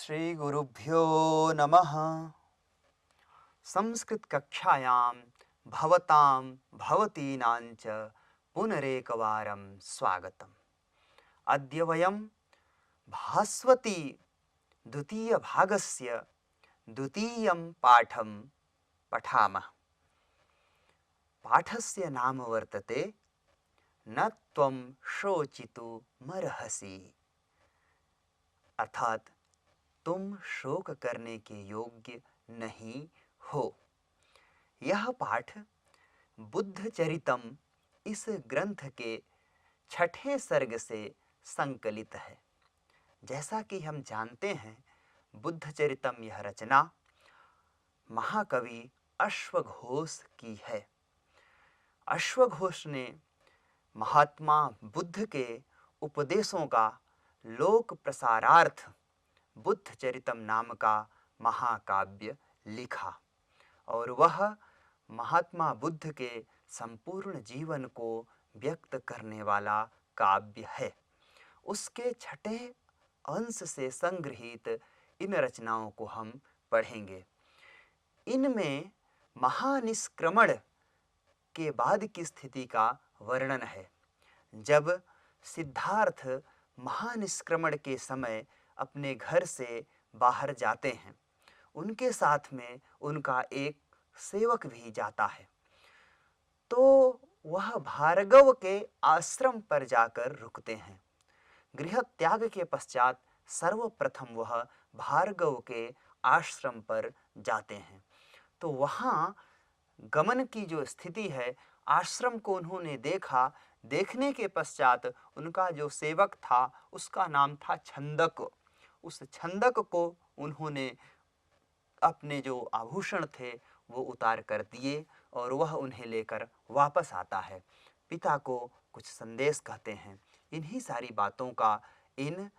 श्री गुरुभ्यो नमः। संस्कृत कक्षायां भवतां भवतीनां च पुनरेकवारं स्वागतम्। अद्य वयं भास्वती द्वितीयभागस्य द्वितीयं पाठं पठामः। पाठस्य नाम वर्तते न त्वं शोचितुमर्हसि, अर्थात तुम शोक करने के योग्य नहीं हो। यह पाठ बुद्ध चरितम इस ग्रंथ के 6ठे सर्ग से संकलित है। जैसा कि हम जानते हैं, बुद्ध चरितम यह रचना महाकवि अश्वघोष की है। अश्वघोष ने महात्मा बुद्ध के उपदेशों का लोक प्रसारार्थ बुद्ध चरितम नाम का महाकाव्य लिखा और वह महात्मा बुद्ध के संपूर्ण जीवन को व्यक्त करने वाला काव्य है। उसके 6ठे अंश से संग्रहित इन रचनाओं को हम पढ़ेंगे। इनमें महानिष्क्रमण के बाद की स्थिति का वर्णन है। जब सिद्धार्थ महानिष्क्रमण के समय अपने घर से बाहर जाते हैं, उनके साथ में उनका एक सेवक भी जाता है। तो वह भार्गव के आश्रम पर जाकर रुकते हैं। गृह त्याग के पश्चात सर्वप्रथम वह भार्गव के आश्रम पर जाते हैं। तो वहाँ गमन की जो स्थिति है, आश्रम को उन्होंने देखा। देखने के पश्चात उनका जो सेवक था उसका नाम था छंदक। उस छंदक को उन्होंने अपने जो आभूषण थे वो उतार कर दिए और वह उन्हें लेकर वापस आता है। पिता को कुछ संदेश कहते हैं। इन्हीं सारी बातों का इन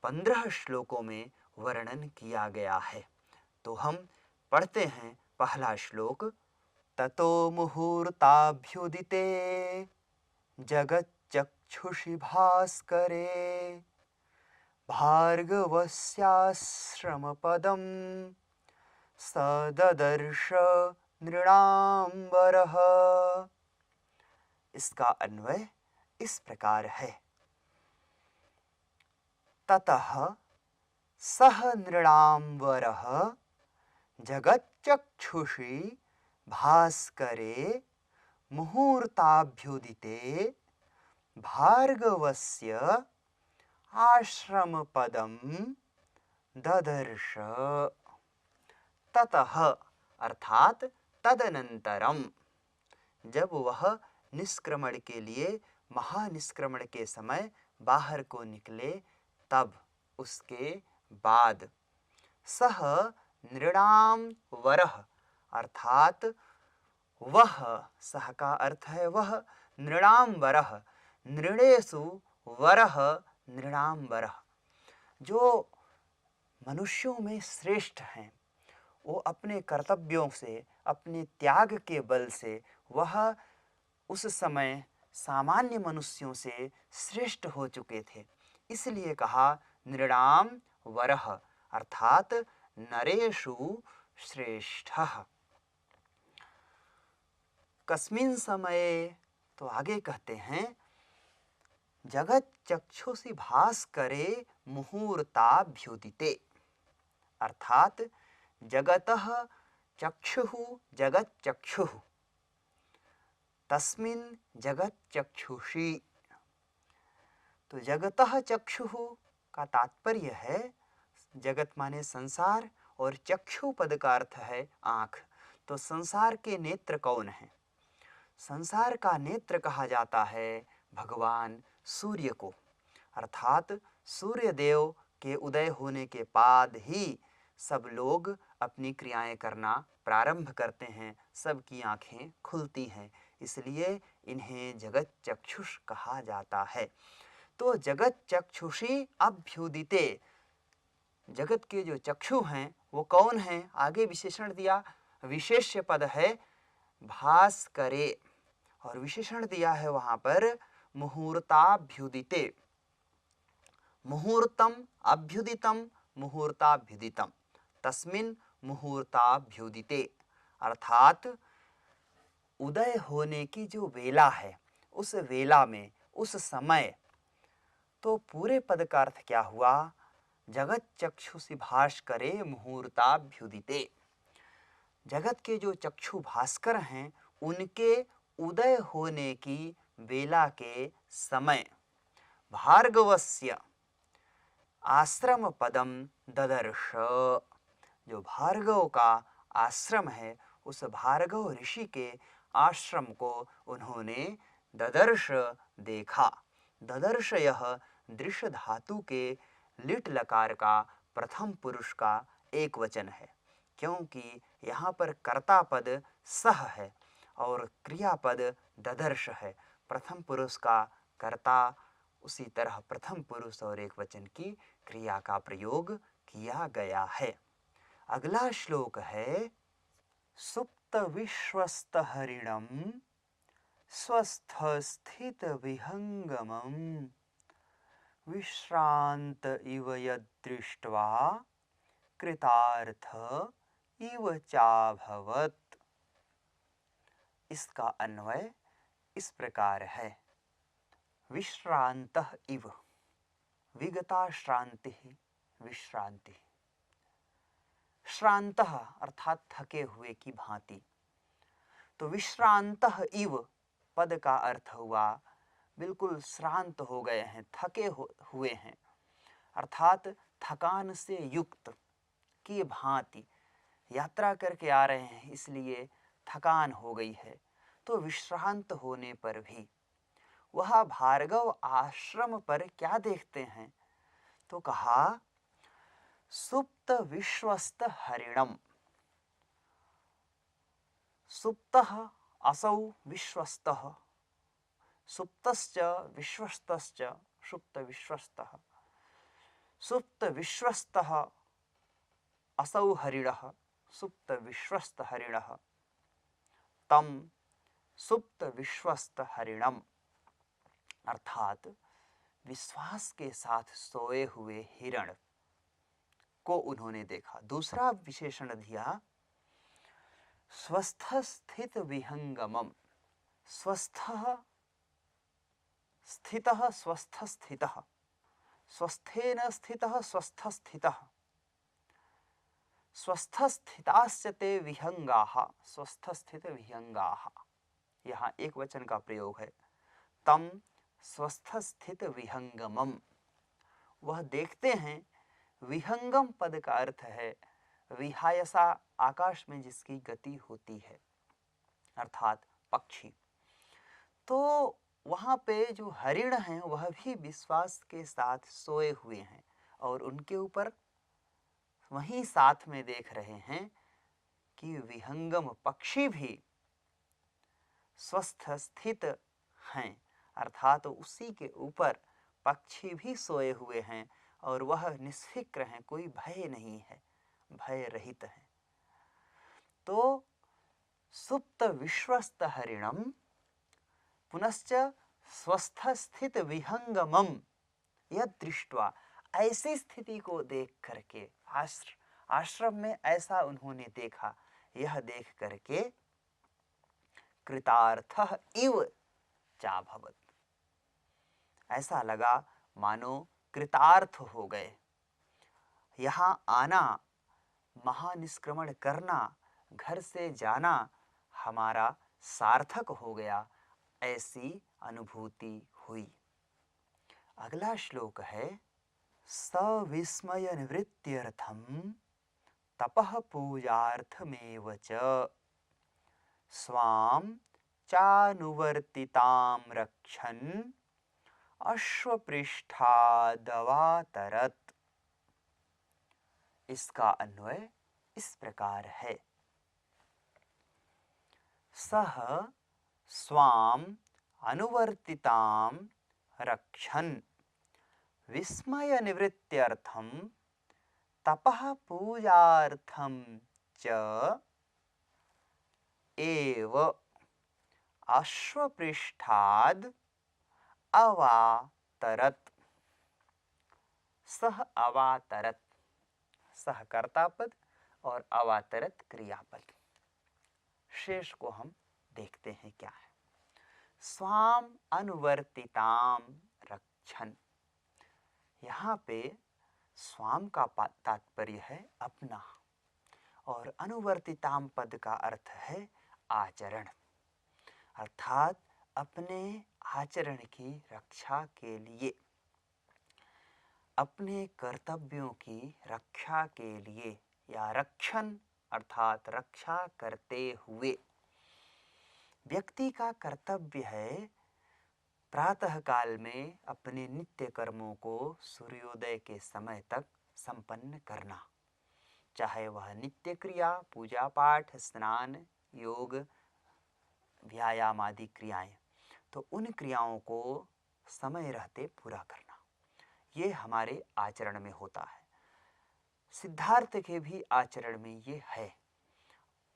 15 श्लोकों में वर्णन किया गया है। तो हम पढ़ते हैं पहला श्लोक। ततो मुहूर्ताभ्युदिते जगच्चक्षुषि भास्करे भार्गवस्याश्रमपदं सददर्श नृणाम्बरः। इसका अन्वय इस प्रकार है। ततः सह नृणाम्बरः जगच्चक्षुषि भास्करे मुहूर्ताभ्युदिते भार्गवस्य आश्रमपदं ददर्श। ततः अर्थात तदनंतरम, जब वह निष्क्रमण के लिए महानिष्क्रमण के समय बाहर को निकले, तब उसके बाद सह नृणाम वरः अर्थात वह, सह का अर्थ है वह, नृणाम वरः नृणेषु वरः नृणाम वरः, जो मनुष्यों में श्रेष्ठ हैं, वो अपने कर्तव्यों से, अपने त्याग के बल से वह उस समय सामान्य मनुष्यों से श्रेष्ठ हो चुके थे। इसलिए कहा नृणाम वरः अर्थात नरेषु श्रेष्ठः। कस्मिन् समये, तो आगे कहते हैं जगत चक्षुषि भास्करे मुहूर्ताभ्युदिते अर्थात जगतः चक्षुः जगत चक्षुः तस्मिन् जगत चक्षुषी। तो जगतः चक्षुः का तात्पर्य है, जगत माने संसार और चक्षु पद का अर्थ है आँख। तो संसार के नेत्र कौन है? संसार का नेत्र कहा जाता है भगवान सूर्य को, अर्थात सूर्य देव के उदय होने के बाद ही सब लोग अपनी क्रियाएं करना प्रारंभ करते हैं, सबकी आँखें खुलती हैं। इसलिए इन्हें जगत चक्षुष कहा जाता है। तो जगत चक्षुषी अभ्युदिते, जगत के जो चक्षु हैं वो कौन हैं? आगे विशेषण दिया, विशेष्य पद है भास्करे और विशेषण दिया है वहाँ पर मुहूर्ताभ्युदिते। मुहूर्तम अभ्युदितम मुहूर्ताभ्युदितम, तस्मिन मुहूर्ताभ्युदिते, अर्थात उदय होने की जो वेला है, उस वेला में, उस समय। तो पूरे पद का अर्थ क्या हुआ? जगत चक्षुषि भाष करे मुहूर्ताभ्युदिते, जगत के जो चक्षु भास्कर हैं उनके उदय होने की वेला के समय भार्गवस्य आश्रम पदम ददर्श, जो भार्गव का आश्रम है उस भार्गव ऋषि के आश्रम को उन्होंने ददर्श देखा। ददर्श यह दृश्य धातु के लिट लकार का प्रथम पुरुष का एक वचन है, क्योंकि यहाँ पर कर्ता पद सह है और क्रियापद ददर्श है। प्रथम पुरुष का कर्ता, उसी तरह प्रथम पुरुष और एक वचन की क्रिया का प्रयोग किया गया है। अगला श्लोक है सुप्त विश्वस्त हरिणम स्वस्थ स्थित विहंगमम विश्रांत इव यदृष्ट्वा कृतार्थ इव चाभवत्। इसका अन्वय इस प्रकार है, विश्रांतः इव, विगता श्रांति विश्रांति, श्रांतः अर्थात थके हुए की भांति। तो विश्रांतः इव पद का अर्थ हुआ बिल्कुल श्रांत हो गए हैं, थके हुए हैं, अर्थात थकान से युक्त की भांति। यात्रा करके आ रहे हैं इसलिए थकान हो गई है। तो विश्रांत होने पर भी वह भार्गव आश्रम पर क्या देखते हैं? तो कहा सुप्त विश्वस्त हरिणम, सुप्तः असौ विश्वस्तः, सुप्तश्च विश्वस्तश्च सुप्त विश्वस्तः, सुप्त विश्वस्तः असौ हरिणः सुप्त विश्वस्त हरिणः तम सुप्त विश्वस्त हरिणम, अर्थात विश्वास के साथ सोए हुए हिरण को उन्होंने देखा। दूसरा विशेषण दिया स्वस्थ स्थित विहंगमम, स्वस्थः स्थितः स्वस्थ स्थितः, स्वस्थेन स्थितः स्वस्थ स्थितः, स्वस्थ स्थितास्य ते विहंगाः स्वस्थ स्थित विहंगाः। यहाँ एक वचन का प्रयोग है, तम स्वस्थ स्थित विहंगमम, वह देखते हैं। विहंगम पद का अर्थ है विहायसा, आकाश में जिसकी गति होती है, अर्थात पक्षी। तो वहाँ पे जो हरिण हैं वह भी विश्वास के साथ सोए हुए हैं और उनके ऊपर वहीं साथ में देख रहे हैं कि विहंगम पक्षी भी स्वस्थ स्थित हैं, अर्थात उसी के ऊपर पक्षी भी सोए हुए हैं और वह निष्फिक्र हैं, कोई भय नहीं है, भय रहित है। तो सुप्त विश्वस्त हरिणम पुनश्च स्वस्थ स्थित विहंगमम यद दृष्ट्वा, ऐसी स्थिति को देख करके, आश्रम में ऐसा उन्होंने देखा, यह देख करके कृतार्थः इव चाभवत्, ऐसा लगा मानो कृतार्थ हो गए। यहाँ आना, महानिष्क्रमण करना, घर से जाना हमारा सार्थक हो गया, ऐसी अनुभूति हुई। अगला श्लोक है सविस्मय निवृत्त्यर्थम तपः पूजार्थमेव च स्वाम चानुवर्तितां रक्षन् अश्वपृष्ठादवातरत्। इसका अन्वय इस प्रकार है, सह स्वाम अनुवर्तितां रक्षन् विस्मय निवृत्त्यर्थम तपः पूजार्थम च एव अश्वपृष्ठाद् अवातरत्। सह अवातरत् सहकर्ता पद और अवातरत क्रियापद। शेष को हम देखते हैं क्या है। स्वाम अनुवर्तिताम रक्षन, यहाँ पे स्वाम का तात्पर्य है अपना और अनुवर्तिताम पद का अर्थ है आचरण, अर्थात अपने आचरण की रक्षा के लिए, अपने कर्तव्यों की रक्षा के लिए या रक्षण अर्थात रक्षा करते हुए। व्यक्ति का कर्तव्य है प्रातः काल में अपने नित्य कर्मों को सूर्योदय के समय तक संपन्न करना, चाहे वह नित्य क्रिया, पूजा पाठ, स्नान, योग, व्यायाम आदि क्रियाएं, तो उन क्रियाओं को समय रहते पूरा करना, ये हमारे आचरण में होता है। सिद्धार्थ के भी आचरण में ये है।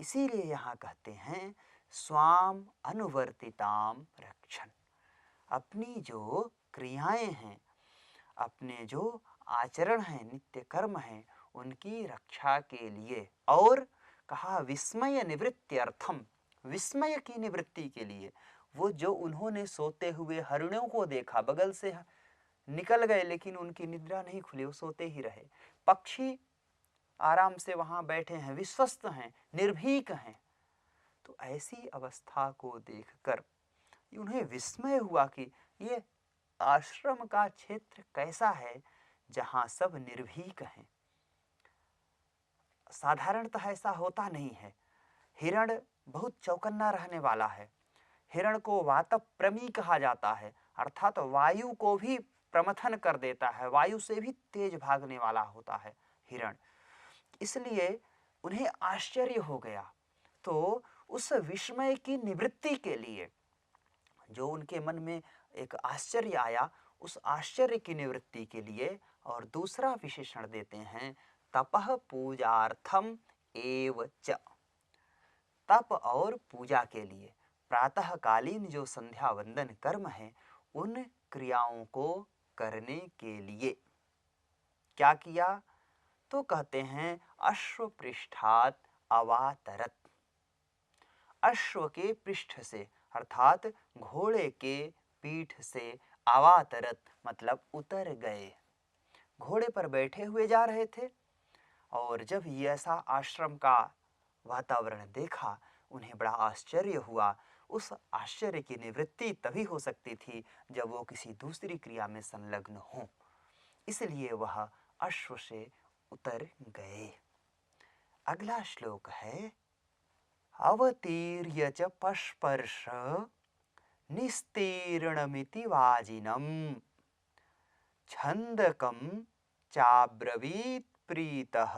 इसीलिए यहाँ कहते हैं स्वाम अनुवर्तिताम रक्षन, अपनी जो क्रियाएं हैं, अपने जो आचरण हैं, नित्य कर्म हैं, उनकी रक्षा के लिए, और कहा विस्मय निवृत्त्यर्थम, विस्मय की निवृत्ति के लिए। वो जो उन्होंने सोते हुए हरिणों को देखा, बगल से निकल गए लेकिन उनकी निद्रा नहीं खुली, वो सोते ही रहे। पक्षी आराम से वहाँ बैठे हैं, विश्वस्त हैं, निर्भीक हैं, तो ऐसी अवस्था को देखकर उन्हें विस्मय हुआ कि ये आश्रम का क्षेत्र कैसा है जहाँ सब निर्भीक हैं। साधारणतः ऐसा होता नहीं है। हिरण बहुत चौकन्ना रहने वाला है। हिरण को वातप्रमी कहा जाता है, अर्थात वायु को भी प्रमथन कर देता है, वायु से भी तेज भागने वाला होता है हिरण। इसलिए उन्हें आश्चर्य हो गया। तो उस विस्मय की निवृत्ति के लिए जो उनके मन में एक आश्चर्य आया, उस आश्चर्य की निवृत्ति के लिए और दूसरा विशेषण देते हैं तपः पूजार्थम एव च, तप और पूजा के लिए, प्रातःकालीन जो संध्या वंदन कर्म है उन क्रियाओं को करने के लिए क्या किया, तो कहते हैं अश्व पृष्ठात अवातरत, अश्व के पृष्ठ से अर्थात घोड़े के पीठ से, अवातरत मतलब उतर गए। घोड़े पर बैठे हुए जा रहे थे और जब ये ऐसा आश्रम का वातावरण देखा उन्हें बड़ा आश्चर्य हुआ। उस आश्चर्य की निवृत्ति तभी हो सकती थी जब वो किसी दूसरी क्रिया में संलग्न हों, इसलिए वह अश्व से उतर गए। अगला श्लोक है अवतीर्य च पस्पर्श निस्तीर्णमिति वाजिनम छंदकम चाब्रवीत प्रीतः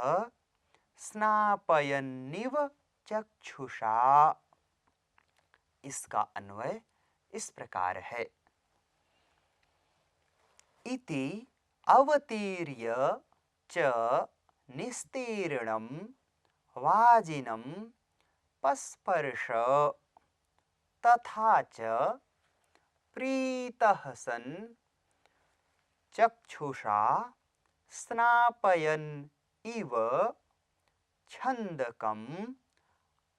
स्नापयन्निव चक्षुषा। इसका अन्वय इस प्रकार है इति अवतीर्य च निस्तीर्णम वाजिनम पस्पर्श तथा च प्रीतः सन् चक्षुषा स्नापयन् इव छंदकम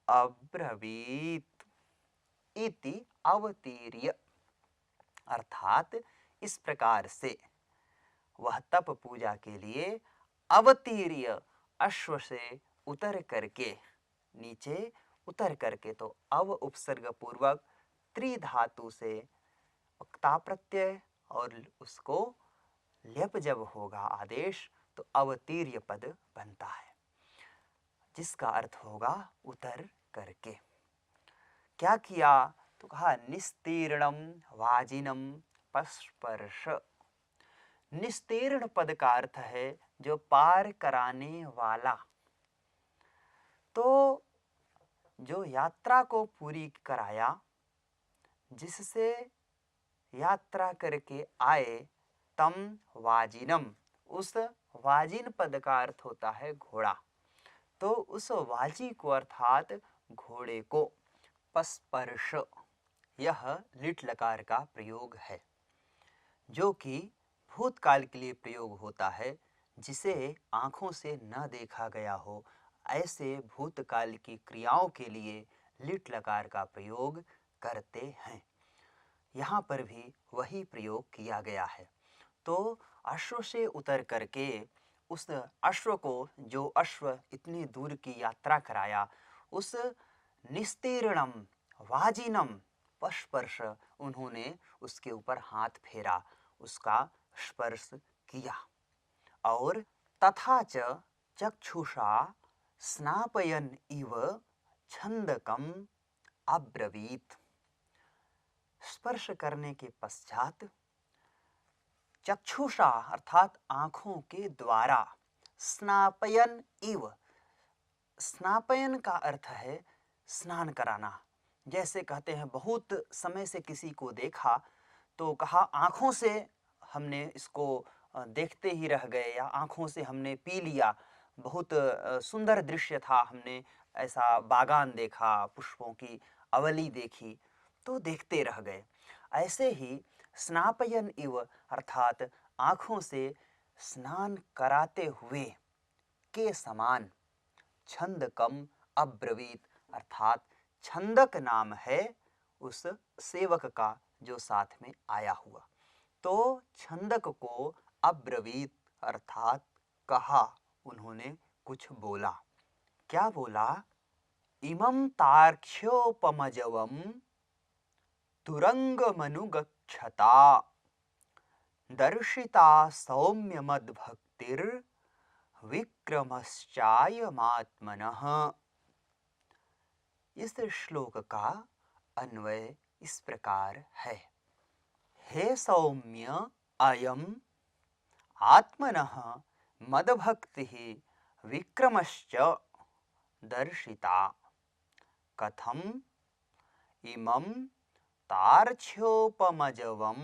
अब्रवीत इति अवतीर्य, अर्थात इस प्रकार से वह तप पूजा के लिए अवतीर्य अश्व से उतर करके, नीचे उतर करके, तो अव उपसर्ग पूर्वक त्रिधातु से क्ता प्रत्यय और उसको ल्यप जब होगा आदेश तो अवतीर्य पद बनता है, जिसका अर्थ होगा उतर करके। क्या किया, तो कहा निस्तीर्णम वाजिनम पस्पर्श। निस्तीर्ण पद का अर्थ है जो पार कराने वाला। तो जो यात्रा को पूरी कराया, जिससे यात्रा करके आए, तम वाजिनम, उस वाजिन पद का अर्थ होता है घोड़ा। तो उस वाजी को अर्थात घोड़े को पस्पर्श, यह लिट लकार का प्रयोग है जो कि भूतकाल के लिए प्रयोग होता है, जिसे आँखों से न देखा गया हो, ऐसे भूतकाल की क्रियाओं के लिए लिट लकार का प्रयोग करते हैं। यहाँ पर भी वही प्रयोग किया गया है। तो अश्व से उतर करके उस अश्व को, जो अश्व इतनी दूर की यात्रा कराया, उस निस्तीर्णम वाजिनम पस्पर्श, उन्होंने उसके ऊपर हाथ फेरा, उसका स्पर्श किया। और तथा च चक्षुषा स्नापयन इव छंदकम अब्रवीत। स्पर्श करने के पश्चात चक्षुषा अर्थात आँखों के द्वारा, स्नापयन इव, स्नापयन का अर्थ है स्नान कराना। जैसे कहते हैं बहुत समय से किसी को देखा तो कहा आँखों से हमने इसको देखते ही रह गए, या आँखों से हमने पी लिया, बहुत सुंदर दृश्य था, हमने ऐसा बागान देखा, पुष्पों की अवली देखी तो देखते रह गए। ऐसे ही स्नापयन इव अर्थात आँखों से स्नान कराते हुए के समान छंदकम अब्रवीत, अर्थात छंदक नाम है उस सेवक का जो साथ में आया हुआ। तो छंदक को अब्रवीत अर्थात कहा, उन्होंने कुछ बोला। क्या बोला? इमं तार्क्ष्योपमजवम तुरंगमनुगच्छता दर्शिता सौम्य मद्भक्तिर विक्रमश्चायमात्मनः। इस श्लोक का अन्वय इस प्रकार है। हे सौम्य, अयम आत्मनः मदभक्तिः विक्रमश्च दर्शिता। कथम? इमं तार्क्ष्योपमजवं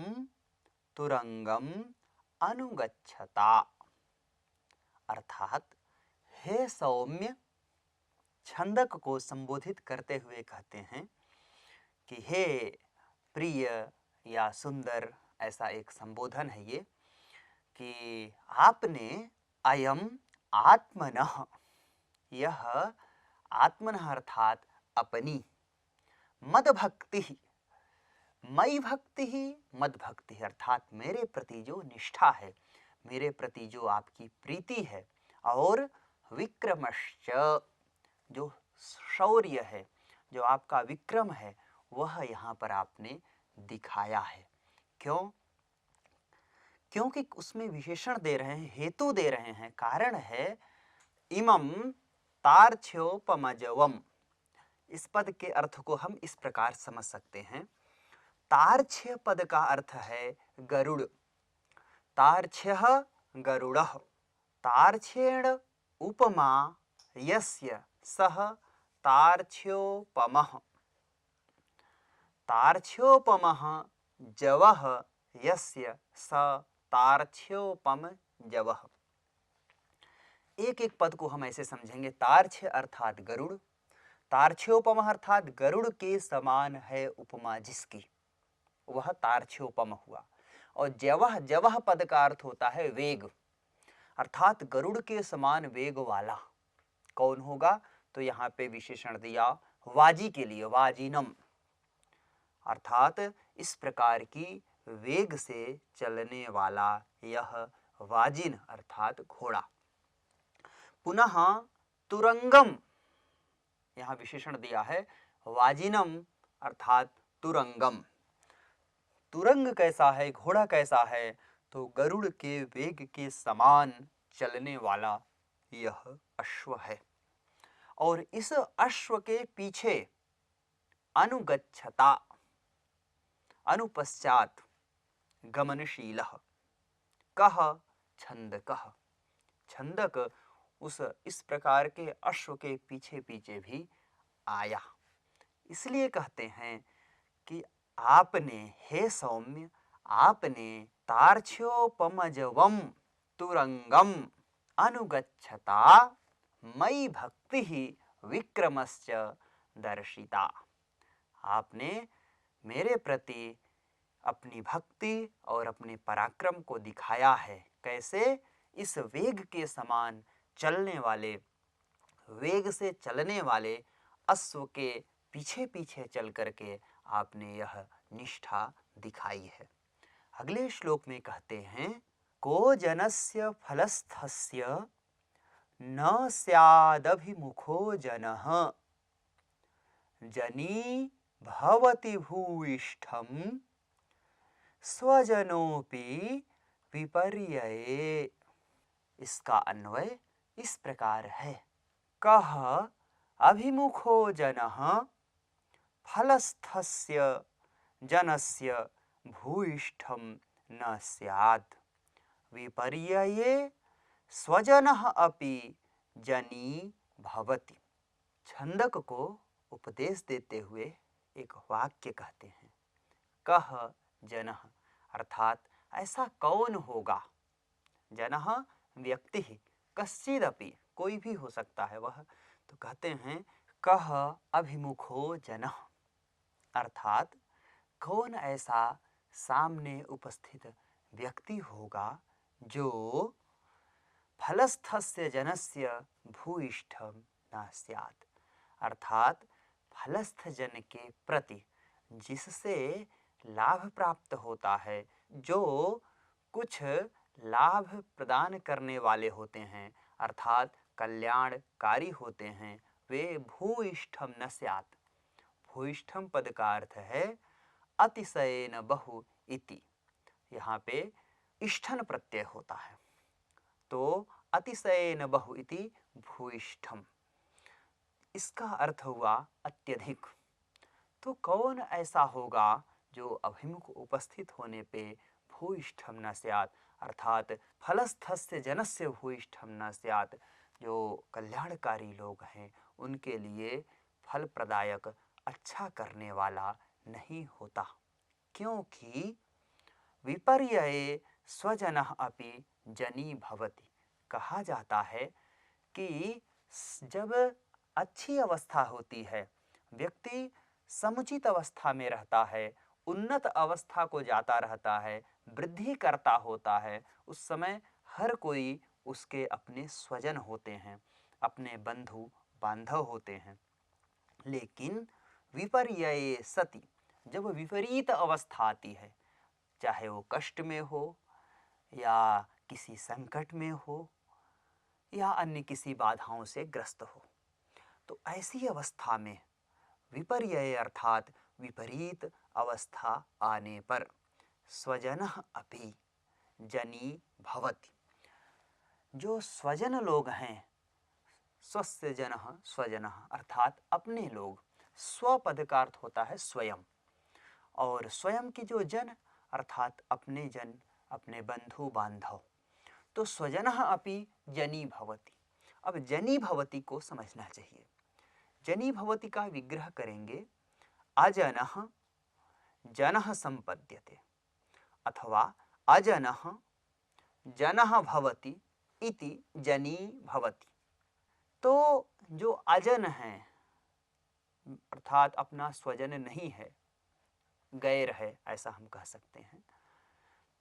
तुरंगम अनुगच्छता। अर्थात हे सौम्य, छंदक को संबोधित करते हुए कहते हैं कि हे प्रिय या सुंदर, ऐसा एक संबोधन है ये, कि आपने अयम आत्मनः, यह आत्मनः अर्थात अपनी, मदभक्ति, मई भक्ति ही मदभक्ति अर्थात मेरे प्रति जो निष्ठा है, मेरे प्रति जो आपकी प्रीति है, और विक्रमश्च, जो शौर्य है, जो आपका विक्रम है, वह यहाँ पर आपने दिखाया है। क्यों? क्योंकि उसमें विशेषण दे रहे हैं, हेतु दे रहे हैं, कारण है इमं तार्क्ष्योपमजवम। इस पद के अर्थ को हम इस प्रकार समझ सकते हैं। तार्क्ष्य पद का अर्थ है गरुड़। तार्क्ष्यः गरुड़ः। तार्क्ष्येण उपमा यस्य सः तार्क्ष्योपमः। तार्क्ष्योपमः जवः यस्य स तार्क्ष्योपम जवः। एक एक पद को हम ऐसे समझेंगे। तार्क्ष्य अर्थात गरुड़, तार्क्ष्योपम अर्थात गरुड़ के समान है उपमा जिसकी, वह तार्क्ष्योपम हुआ। और जवह, जवह पद का अर्थ होता है वेग, अर्थात गरुड़ के समान वेग वाला कौन होगा? तो यहाँ पे विशेषण दिया वाजी के लिए, वाजिनम, अर्थात इस प्रकार की वेग से चलने वाला यह वाजिन अर्थात घोड़ा। पुनः तुरंगम, यहाँ विशेषण दिया है वाजिनम अर्थात तुरंगम। तुरंग कैसा है, घोड़ा कैसा है? तो गरुड़ के वेग के समान चलने वाला यह अश्व है। और इस अश्व के पीछे अनुगच्छता, अनुपश्चात, गमनशीलः, कः? छंदकः। छंदक उस इस प्रकार के अश्व के पीछे पीछे भी आया। इसलिए कहते हैं कि आपने, हे सौम्य, आपने तार्क्ष्योपमजवम तुरंगम अनुगच्छता मयि भक्ति ही विक्रमश्च दर्शिता। आपने मेरे प्रति अपनी भक्ति और अपने पराक्रम को दिखाया है। कैसे? इस वेग के समान चलने वाले, वेग से चलने वाले अश्व के पीछे पीछे चल करके आपने यह निष्ठा दिखाई है। अगले श्लोक में कहते हैं, को जनस्य फलस्थस्य न स्यादभिमुखो जनः जनी भवति भूयिष्ठं स्वजनोपि विपर्यये। इसका अन्वय इस प्रकार है, कः अभिमुखो जनः फलस्थस्य जनस्य भूयिष्ठं न स्यात् विपर्यये स्वजनः अपि जनी भवति। छंदक को उपदेश देते हुए एक वाक्य कहते हैं, कह जनः अर्थात ऐसा कौन होगा, जनः व्यक्ति ही, कश्चिदपि कोई भी हो सकता है वह, तो कहते हैं कह अभिमुखो जनः अर्थात कौन ऐसा सामने उपस्थित व्यक्ति होगा जो फलस्थस्य जनस्य भूयिष्ठं न स्यात् अर्थात फलस्थ जन के प्रति जिससे लाभ प्राप्त होता है, जो कुछ लाभ प्रदान करने वाले होते हैं अर्थात कल्याणकारी होते हैं, वे भूयिष्ठम न स्यात्। भूयिष्ठम पद का अर्थ है अतिशयेन बहु इति। यहाँ पे इष्ठन प्रत्यय होता है, तो अतिशयेन बहु इति भूयिष्ठम, इसका अर्थ हुआ अत्यधिक। तो कौन ऐसा होगा जो अभिमुख उपस्थित होने पे भूयिष्ठम न स्यात् अर्थात फलस्थस्य जनस्य भूयिष्ठम न स्यात्, जो कल्याणकारी लोग हैं उनके लिए फल प्रदायक अच्छा करने वाला नहीं होता, क्योंकि विपर्यये स्वजनः अपि जनी भवति। कहा जाता है कि जब अच्छी अवस्था होती है, व्यक्ति समुचित अवस्था में रहता है, उन्नत अवस्था को जाता रहता है, वृद्धि करता होता है, उस समय हर कोई उसके अपने स्वजन होते हैं, अपने बंधु बांधव होते हैं। लेकिन विपर्यये सति, जब विपरीत अवस्था आती है, चाहे वो कष्ट में हो या किसी संकट में हो या अन्य किसी बाधाओं से ग्रस्त हो, तो ऐसी अवस्था में विपर्यय अर्थात विपरीत अवस्था आने पर स्वजनः अपि जनी भवति, जो स्वजन लोग हैं, स्वस्य जनः स्वजनः अर्थात अपने लोग, स्वपद का अर्थ होता है स्वयं, और स्वयं की जो जन अर्थात अपने जन, अपने बंधु बांधव, तो स्वजनः अपि जनी भवति। अब जनी भवति को समझना चाहिए। जनी भवति का विग्रह करेंगे, अजनः जनः संपद्यते अथवा अजनः जनः भवति इति जनी भवति। तो जो अजन है अर्थात अपना स्वजन नहीं है, गैर है, ऐसा हम कह सकते हैं,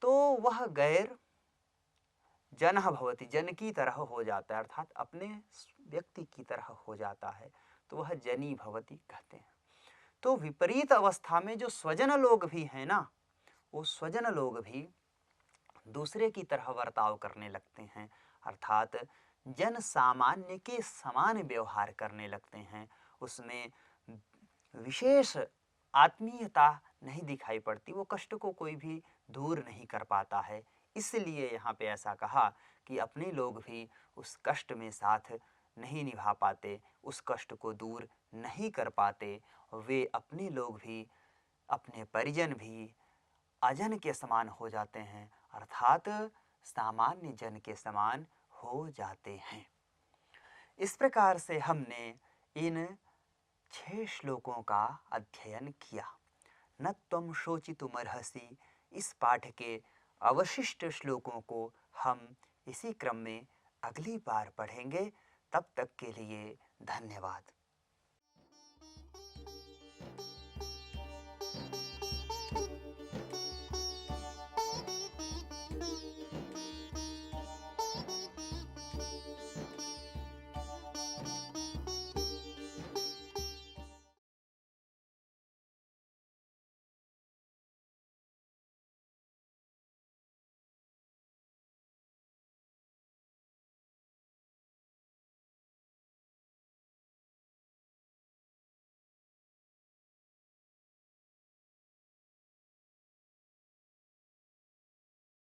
तो वह गैर जनः भवति, जन की तरह हो जाता है अर्थात अपने व्यक्ति की तरह हो जाता है, तो वह जनी भवति कहते हैं। तो विपरीत अवस्था में जो स्वजन लोग भी हैं ना, वो स्वजन लोग भी दूसरे की तरह बर्ताव करने लगते हैं अर्थात जन सामान्य के समान व्यवहार करने लगते हैं, उसमें विशेष आत्मीयता नहीं दिखाई पड़ती, वो कष्ट को कोई भी दूर नहीं कर पाता है। इसलिए यहाँ पे ऐसा कहा कि अपने लोग भी उस कष्ट में साथ नहीं निभा पाते, उस कष्ट को दूर नहीं कर पाते, वे अपने लोग भी, अपने परिजन भी अजन के समान हो जाते हैं अर्थात सामान्य जन के समान हो जाते हैं। इस प्रकार से हमने इन 6 श्लोकों का अध्ययन किया। न त्वं शोचितुमर्हसि, इस पाठ के अवशिष्ट श्लोकों को हम इसी क्रम में अगली बार पढ़ेंगे। तब तक के लिए धन्यवाद।